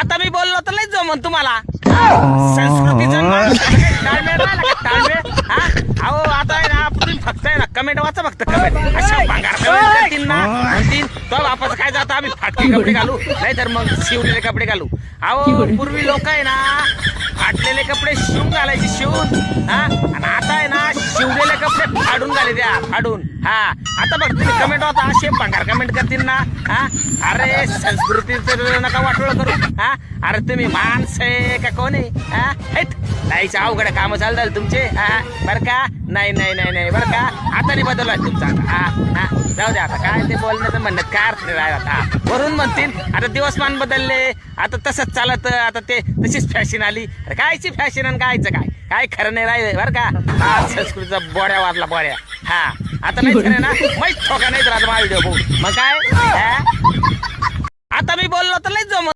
आता मी बोललो तर लय जमन तुम्हाला संस्कृतीचं ताळमेळ राहिला का ताळमेळ हा अहो आता आहे ना तुम्ही फक्त आहे ना कमेंट वाचा फक्त कमेंट अशा भंगार कमेंट करतील ना म्हणतील तो बापाचं काय जातं आम्ही फाटके कपडे घालू नाहीतर मग शिवलेले कपडे घालू अहो पूर्वी लोक आहे ना फाटलेले कपडे शिवून घालायचे शिवून हा आणि आता आहे ना शिवलेले कपडे फाडून घाले द्या फाडून हा आता बघ तुम्ही कमेंट होता असे भंगार कमेंट करतील ना हा अरे संस्कृतीचं नका वाटोळ करू हा अरे तुम्ही माणसं आहे का कोण आहे हा नाहीच अवघड काम चालतात तुमचे हा बरं का नाही नाही नाही नाही बरं का आता नाही बदलला तुमचा आता हा जाऊ द्या आता काय ते बोलण्याचं म्हणण्यात काय अर्थ नाही आता वरून म्हणतील आता दिवसमान बदलले आता तसंच चालत आता ते तशीच फॅशन आली कायची फॅशन आणि कायचं काय काय खरं नाही राहिलं बरं का हा संस्कृतीचा बोड्या वाजला बोड्या हा आता नाही खरं ना माहीत ठोका नाही तर आता माझा व्हिडिओ बघू मग काय आता मी बोललो तर लय जमत